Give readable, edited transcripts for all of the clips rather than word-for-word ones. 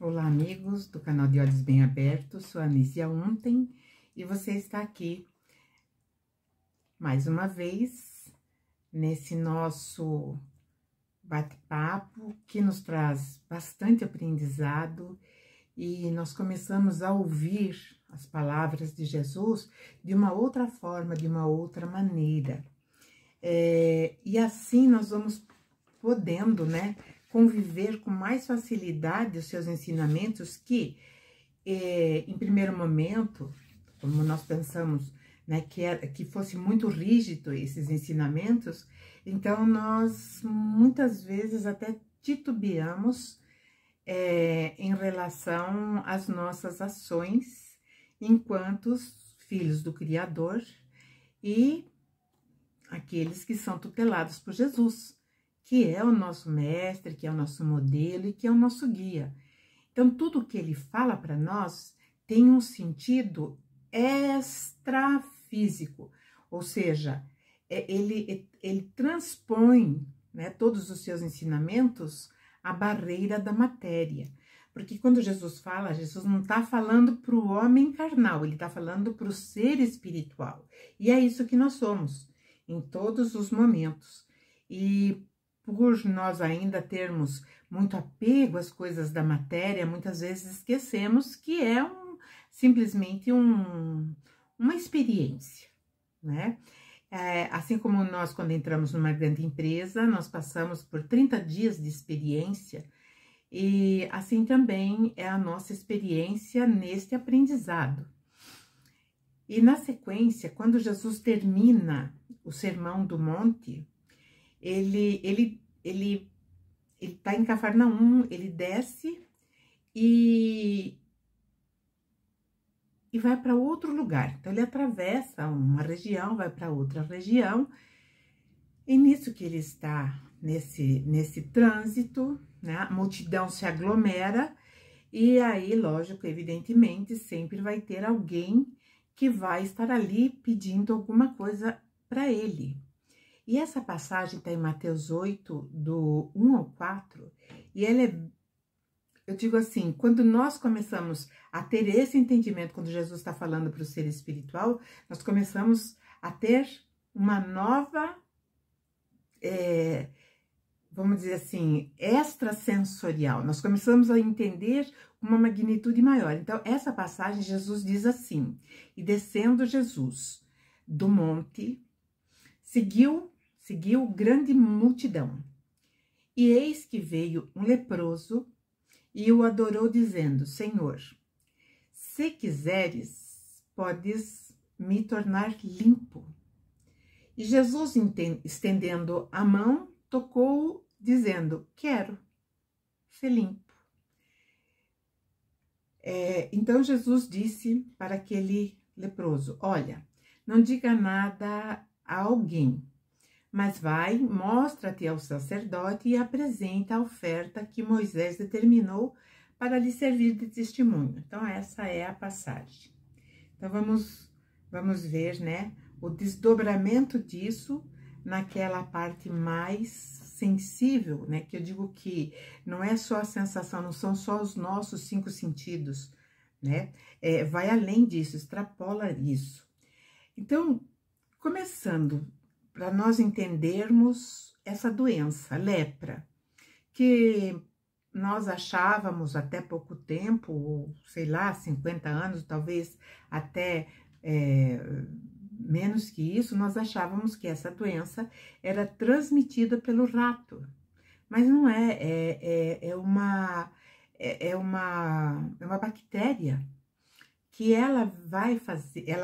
Olá, amigos do canal de Olhos Bem Abertos, sou a Anísia Ontem e você está aqui mais uma vez nesse nosso bate-papo que nos traz bastante aprendizado e nós começamos a ouvir as palavras de Jesus de uma outra forma, de uma outra maneira. E assim nós vamos podendo, né, conviver com mais facilidade os seus ensinamentos que, em primeiro momento, como nós pensamos, né, que fosse muito rígido esses ensinamentos, então nós muitas vezes até titubeamos em relação às nossas ações enquanto filhos do Criador e aqueles que são tutelados por Jesus, que é o nosso mestre, que é o nosso modelo e que é o nosso guia. Então, tudo que ele fala para nós tem um sentido extrafísico, ou seja, ele transpõe, né, todos os seus ensinamentos à barreira da matéria. Porque quando Jesus fala, Jesus não está falando para o homem carnal, ele está falando para o ser espiritual. E é isso que nós somos, em todos os momentos. E por nós ainda termos muito apego às coisas da matéria, muitas vezes esquecemos que é simplesmente uma experiência, né? Assim como nós, quando entramos numa grande empresa, nós passamos por 30 dias de experiência, e assim também é a nossa experiência neste aprendizado. E na sequência, quando Jesus termina o Sermão do Monte, ele tá em Cafarnaum, ele desce e vai para outro lugar. Então, ele atravessa uma região, vai para outra região, e nisso que ele está, nesse trânsito, né, a multidão se aglomera, e aí, lógico, evidentemente, sempre vai ter alguém que vai estar ali pedindo alguma coisa para ele. E essa passagem está em Mateus 8, do 1 ao 4, e ela eu digo assim, quando nós começamos a ter esse entendimento, quando Jesus está falando para o ser espiritual, nós começamos a ter uma nova, vamos dizer assim, extrasensorial. Nós começamos a entender uma magnitude maior. Então, essa passagem, Jesus diz assim: e descendo Jesus do monte, seguiu grande multidão. E eis que veio um leproso e o adorou, dizendo: Senhor, se quiseres, podes me tornar limpo. E Jesus, estendendo a mão, tocou-o, dizendo: quero ser limpo. Então Jesus disse para aquele leproso: olha, não diga nada a alguém, mas vai, mostra-te ao sacerdote e apresenta a oferta que Moisés determinou para lhe servir de testemunho. Então, essa é a passagem. Então, vamos ver, né, o desdobramento disso naquela parte mais sensível, né, que eu digo que não é só a sensação, não são só os nossos 5 sentidos, né, vai além disso, extrapola isso. Então, começando, para nós entendermos essa doença, lepra, que nós achávamos até pouco tempo, ou sei lá, 50 anos, talvez até menos que isso, nós achávamos que essa doença era transmitida pelo rato, mas não é uma bactéria que ela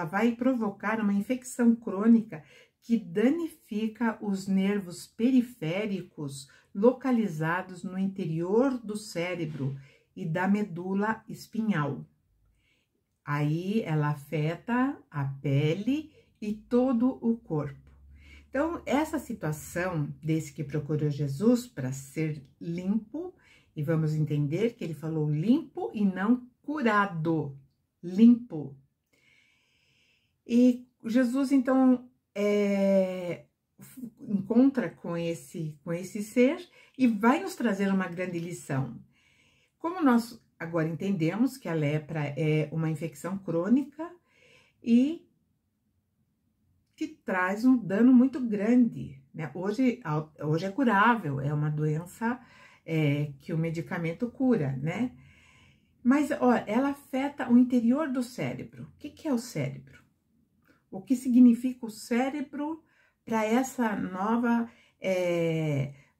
vai provocar uma infecção crônica que danifica os nervos periféricos localizados no interior do cérebro e da medula espinhal. Aí ela afeta a pele e todo o corpo. Então, essa situação desse que procurou Jesus para ser limpo, e vamos entender que ele falou limpo e não curado, limpo. E Jesus, então, encontra com esse ser e vai nos trazer uma grande lição. Como nós agora entendemos que a lepra é uma infecção crônica e que traz um dano muito grande, né? Hoje é curável, é uma doença que o medicamento cura, né? Mas, ó, ela afeta o interior do cérebro. O que é o cérebro? O que significa o cérebro para essa nova,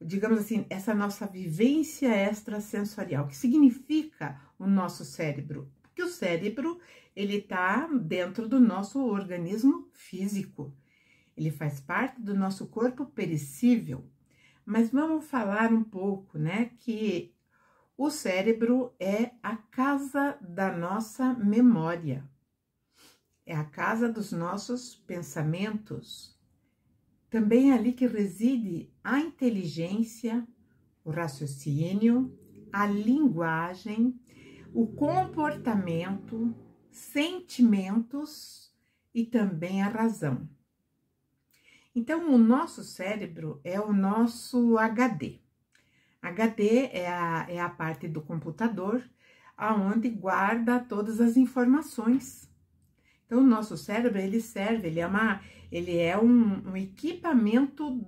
digamos assim, essa nossa vivência extrasensorial? O que significa o nosso cérebro? Porque o cérebro, ele está dentro do nosso organismo físico. Ele faz parte do nosso corpo perecível. Mas vamos falar um pouco, né, que o cérebro é a casa da nossa memória. É a casa dos nossos pensamentos. Também é ali que reside a inteligência, o raciocínio, a linguagem, o comportamento, sentimentos e também a razão. Então, o nosso cérebro é o nosso HD. HD é a parte do computador aonde guarda todas as informações. Então, o nosso cérebro, ele é um equipamento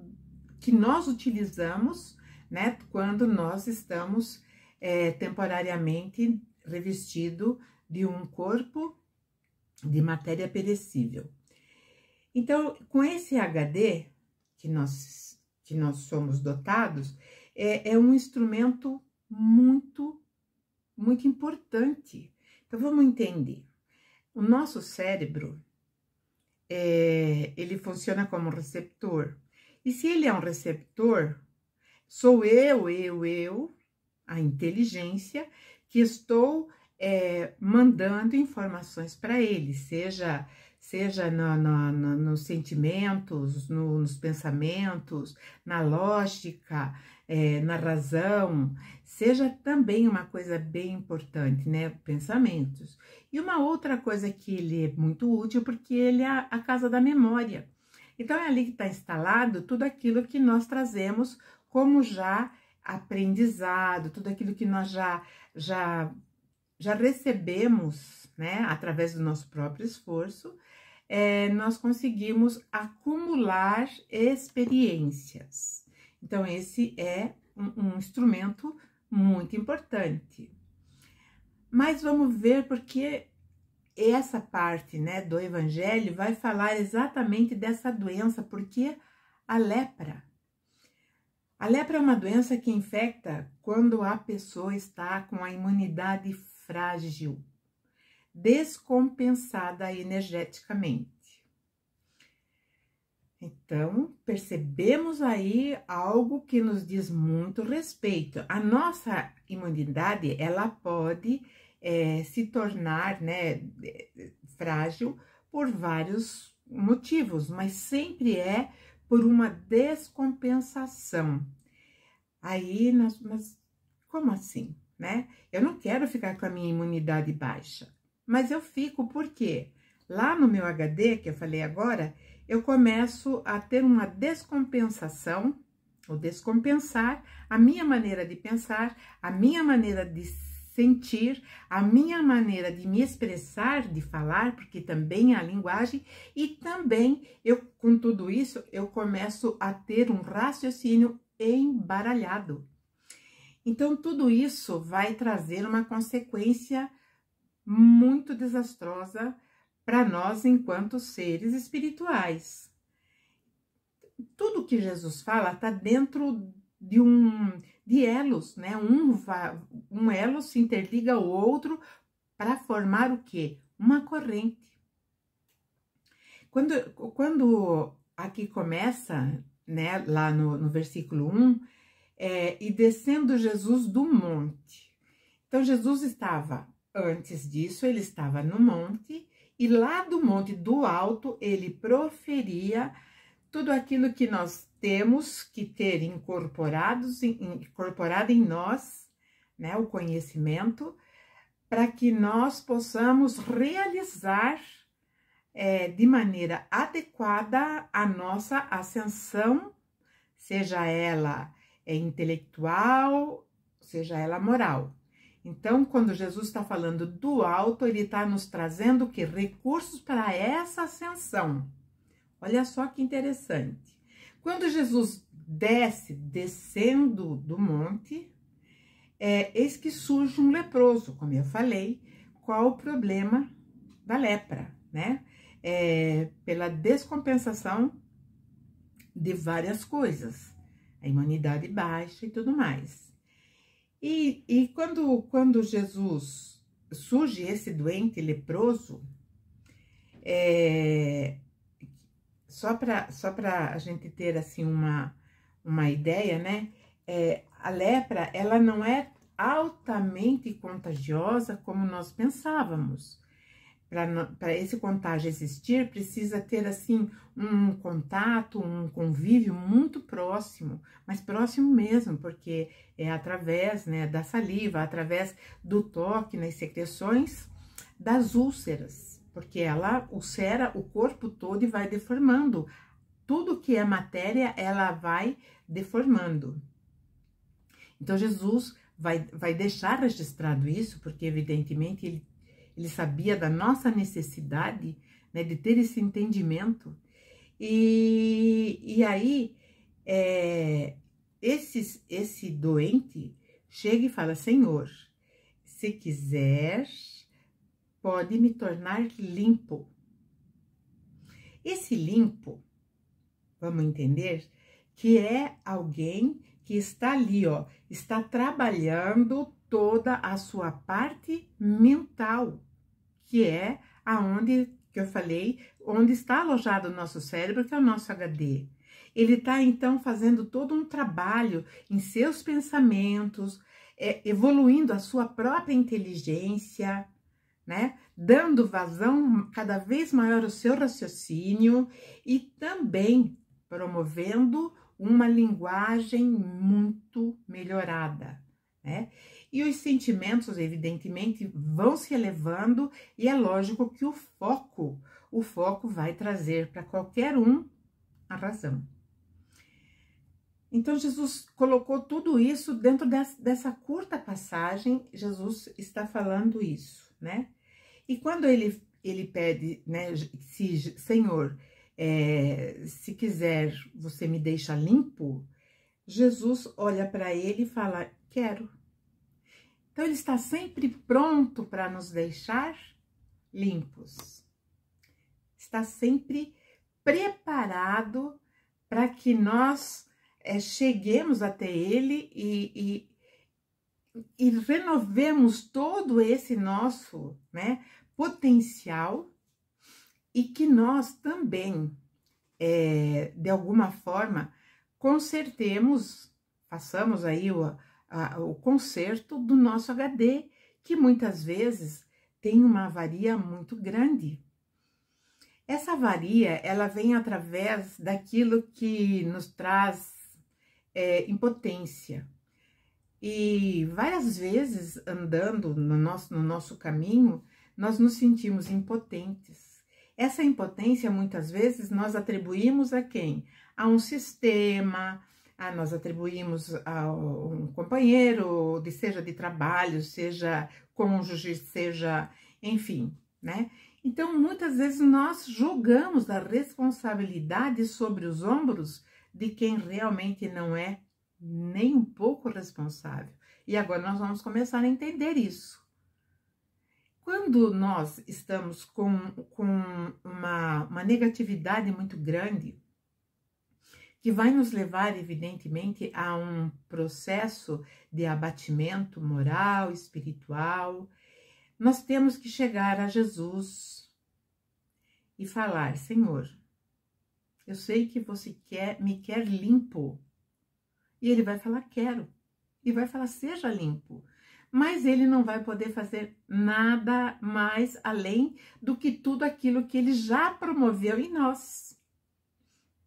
que nós utilizamos, né, quando nós estamos temporariamente revestido de um corpo de matéria perecível. Então, com esse HD que nós somos dotados, é um instrumento muito, muito importante. Então, vamos entender. O nosso cérebro, ele funciona como receptor. E se ele é um receptor, sou eu, a inteligência, que estou mandando informações para ele, seja nos sentimentos, nos pensamentos, na lógica, na razão, seja também uma coisa bem importante, né? Pensamentos. E uma outra coisa que ele é muito útil, porque ele é a casa da memória. Então, é ali que está instalado tudo aquilo que nós trazemos como já aprendizado, tudo aquilo que nós já recebemos, né? Através do nosso próprio esforço, nós conseguimos acumular experiências. Então, esse é um instrumento muito importante. Mas vamos ver porque essa parte, né, do Evangelho vai falar exatamente dessa doença, porque a lepra. A lepra é uma doença que infecta quando a pessoa está com a imunidade frágil, descompensada energeticamente. Então, percebemos aí algo que nos diz muito respeito. A nossa imunidade, ela pode se tornar, né, frágil por vários motivos, mas sempre é por uma descompensação. Aí, mas como assim, né? Eu não quero ficar com a minha imunidade baixa, mas eu fico porque lá no meu HD, que eu falei agora, eu começo a ter uma descompensação, ou descompensar a minha maneira de pensar, a minha maneira de sentir, a minha maneira de me expressar, de falar, porque também é a linguagem, e também, com tudo isso, eu começo a ter um raciocínio embaralhado. Então, tudo isso vai trazer uma consequência muito desastrosa para nós enquanto seres espirituais. Tudo que Jesus fala está dentro de elos, né? Um elo se interliga ao outro para formar o quê? Uma corrente. Quando aqui começa, né, lá no versículo 1, e descendo Jesus do monte. Então, Jesus estava, antes disso, ele estava no monte, e lá do monte, do alto, ele proferia tudo aquilo que nós temos que ter incorporado em nós, né, o conhecimento, para que nós possamos realizar de maneira adequada a nossa ascensão, seja ela intelectual, seja ela moral. Então, quando Jesus está falando do alto, ele está nos trazendo o quê? Recursos para essa ascensão. Olha só que interessante. Quando Jesus descendo do monte, eis que surge um leproso, como eu falei. Qual o problema da lepra, né? Pela descompensação de várias coisas, a imunidade baixa e tudo mais. E quando Jesus surge esse doente leproso, só para a gente ter assim uma ideia, né? A lepra, ela não é altamente contagiosa como nós pensávamos. Para esse contágio existir, precisa ter assim um contato, um convívio muito próximo, mas próximo mesmo, porque é através, né, da saliva, através do toque nas secreções das úlceras, porque ela ulcera o corpo todo e vai deformando. Tudo que é matéria, ela vai deformando. Então, Jesus vai deixar registrado isso, porque evidentemente ele sabia da nossa necessidade, né, de ter esse entendimento. E aí, esse doente chega e fala: Senhor, se quiser, pode me tornar limpo. Esse limpo, vamos entender, que é alguém que está ali, ó, está trabalhando toda a sua parte mental, que é aonde, que eu falei, onde está alojado o nosso cérebro, que é o nosso HD. Ele está, então, fazendo todo um trabalho em seus pensamentos, evoluindo a sua própria inteligência, né? Dando vazão cada vez maior ao seu raciocínio e também promovendo uma linguagem muito melhorada, né? E os sentimentos, evidentemente, vão se elevando e é lógico que o foco vai trazer para qualquer um a razão. Então, Jesus colocou tudo isso dentro dessa curta passagem, Jesus está falando isso, né? E quando ele pede, né, Senhor, se quiser, você me deixa limpo, Jesus olha para ele e fala: quero. Então, ele está sempre pronto para nos deixar limpos. Está sempre preparado para que nós cheguemos até ele e renovemos todo esse nosso, né, potencial e que nós também, de alguma forma, consertemos, façamos aí o conserto do nosso HD, que muitas vezes tem uma avaria muito grande. Essa avaria, ela vem através daquilo que nos traz impotência. E várias vezes, andando no nosso caminho, nós nos sentimos impotentes. Essa impotência, muitas vezes, nós atribuímos a quem? A um sistema, nós atribuímos a um companheiro, seja de trabalho, seja cônjuge, seja, enfim, né? Então, muitas vezes, nós jogamos a responsabilidade sobre os ombros de quem realmente não é nem um pouco responsável. E agora nós vamos começar a entender isso. Quando nós estamos com uma negatividade muito grande, que vai nos levar, evidentemente, a um processo de abatimento moral, espiritual, nós temos que chegar a Jesus e falar: Senhor, eu sei que você me quer limpo. E ele vai falar: quero. E vai falar: seja limpo. Mas ele não vai poder fazer nada mais além do que tudo aquilo que ele já promoveu em nós.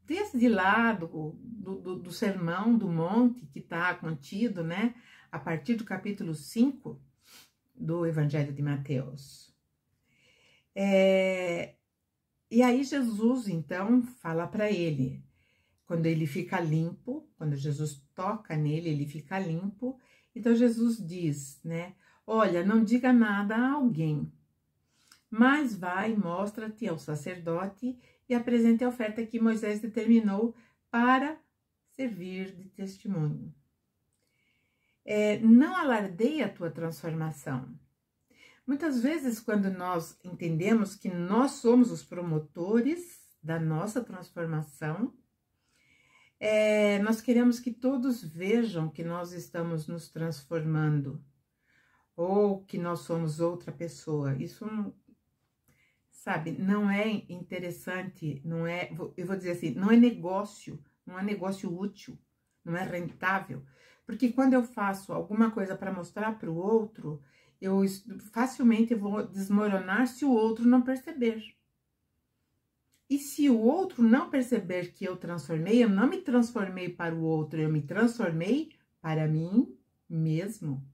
Desde lá do Sermão do Monte, que está contido, né, a partir do capítulo 5 do Evangelho de Mateus. E aí Jesus, então, fala para ele, quando ele fica limpo, quando Jesus toca nele, ele fica limpo. Então Jesus diz, né, olha, não diga nada a alguém, mas vai, mostra-te ao sacerdote e apresente a oferta que Moisés determinou para servir de testemunho. Não alardeie a tua transformação. Muitas vezes, quando nós entendemos que nós somos os promotores da nossa transformação, nós queremos que todos vejam que nós estamos nos transformando ou que nós somos outra pessoa. Isso, sabe, não é interessante, não é, eu vou dizer assim, não é negócio útil, não é rentável. Porque quando eu faço alguma coisa para mostrar para o outro, eu facilmente vou desmoronar se o outro não perceber. E se o outro não perceber que eu transformei, eu não me transformei para o outro, eu me transformei para mim mesmo.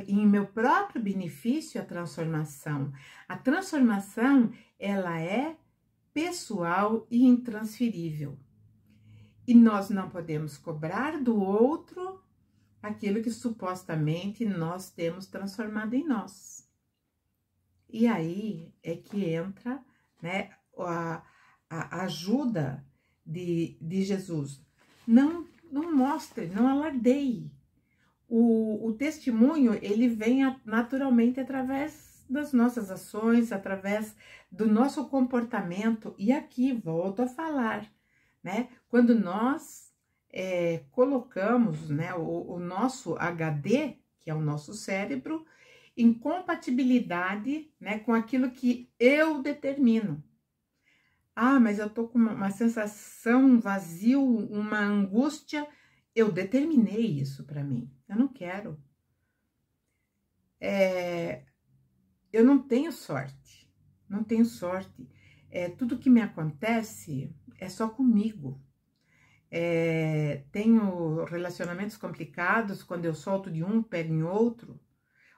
Em meu próprio benefício a transformação. A transformação, ela é pessoal e intransferível. E nós não podemos cobrar do outro aquilo que supostamente nós temos transformado em nós. E aí é que entra, né, a ajuda de Jesus. Não mostre, não alardeie. O testemunho, ele vem naturalmente através das nossas ações, através do nosso comportamento. E aqui, volto a falar, né, quando nós colocamos, né, o nosso HD, que é o nosso cérebro, em compatibilidade, né, com aquilo que eu determino. Ah, mas eu tô com uma sensação, um vazio, uma angústia. Eu determinei isso para mim. Eu não quero. Eu não tenho sorte. Não tenho sorte. Tudo que me acontece é só comigo. Tenho relacionamentos complicados, quando eu solto de um, pego em outro.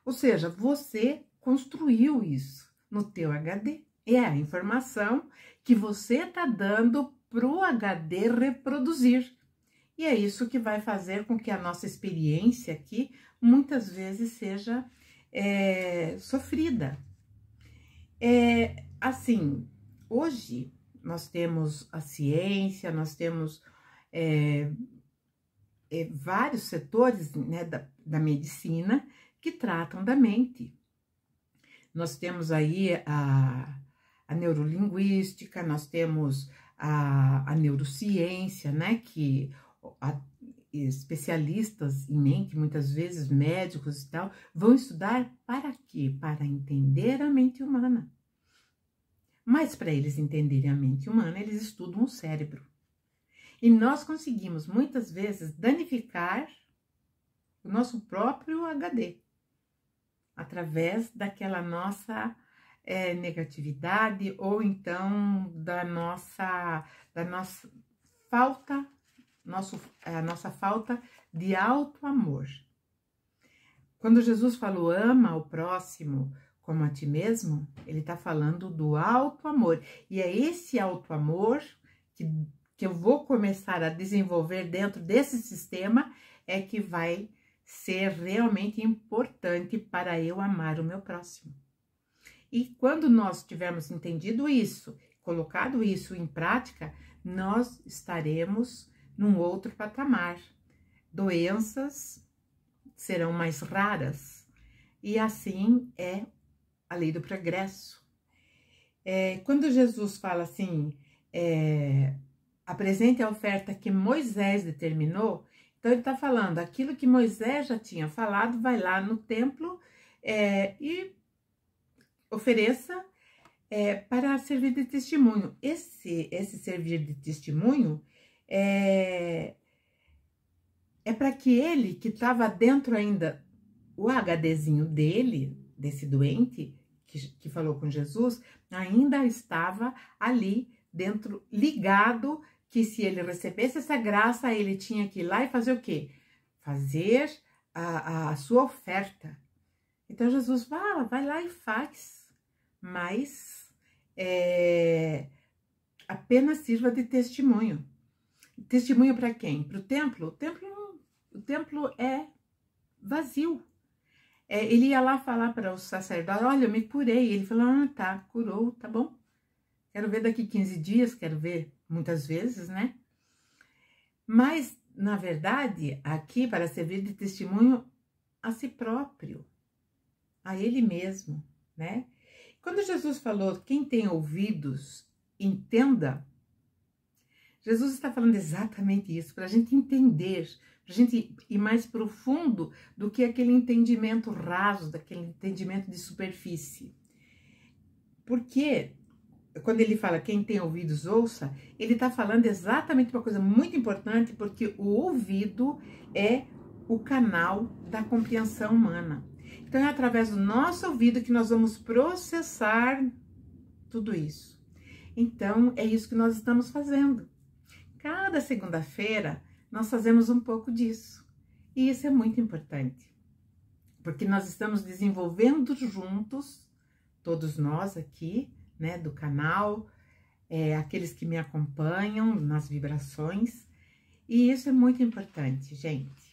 Ou seja, você construiu isso no teu HD. É a informação que você está dando para o HD reproduzir. E é isso que vai fazer com que a nossa experiência aqui, muitas vezes, seja sofrida. Assim, hoje nós temos a ciência, nós temos vários setores, né, da medicina que tratam da mente. Nós temos aí a neurolinguística, nós temos a neurociência, né, que especialistas em mente, muitas vezes médicos e tal, vão estudar para quê? Para entender a mente humana. Mas para eles entenderem a mente humana, eles estudam o cérebro. E nós conseguimos, muitas vezes, danificar o nosso próprio HD, através daquela nossa negatividade, ou então da nossa falta, a nossa falta de auto-amor. Quando Jesus falou, ama o próximo como a ti mesmo, ele está falando do auto-amor. E é esse auto-amor que eu vou começar a desenvolver dentro desse sistema, é que vai ser realmente importante para eu amar o meu próximo. E quando nós tivermos entendido isso, colocado isso em prática, nós estaremos num outro patamar. Doenças serão mais raras. E assim é a lei do progresso. Quando Jesus fala assim, apresente a oferta que Moisés determinou, então ele está falando, aquilo que Moisés já tinha falado, vai lá no templo e ofereça para servir de testemunho. Esse servir de testemunho é para que ele, que estava dentro ainda, o HDzinho dele, desse doente, que falou com Jesus, ainda estava ali dentro, ligado, que se ele recebesse essa graça, ele tinha que ir lá e fazer o quê? Fazer a sua oferta. Então Jesus fala, vai lá e faz, mas apenas sirva de testemunho. Testemunho para quem? Para o templo? O templo é vazio. ele ia lá falar para o sacerdote, olha, eu me curei. Ele falou, ah, tá, curou, tá bom. Quero ver daqui 15 dias, quero ver muitas vezes, né? Mas, na verdade, aqui para servir de testemunho a si próprio, a ele mesmo, né? Quando Jesus falou, quem tem ouvidos, entenda, Jesus está falando exatamente isso, para a gente entender, para a gente ir mais profundo do que aquele entendimento raso, daquele entendimento de superfície. Porque quando ele fala quem tem ouvidos ouça, ele está falando exatamente uma coisa muito importante, porque o ouvido é o canal da compreensão humana. Então é através do nosso ouvido que nós vamos processar tudo isso. Então é isso que nós estamos fazendo. Cada segunda-feira nós fazemos um pouco disso. E isso é muito importante, porque nós estamos desenvolvendo juntos, todos nós aqui, né, do canal, aqueles que me acompanham nas vibrações, e isso é muito importante, gente.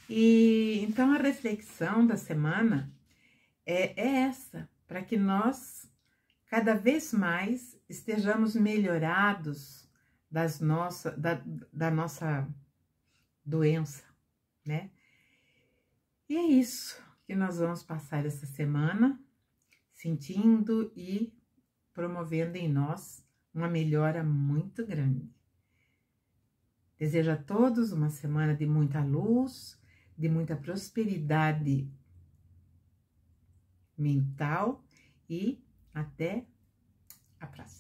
E então a reflexão da semana é essa, para que nós cada vez mais estejamos melhorados da nossa doença, né? E é isso que nós vamos passar essa semana, sentindo e promovendo em nós uma melhora muito grande. Desejo a todos uma semana de muita luz, de muita prosperidade mental e até a próxima.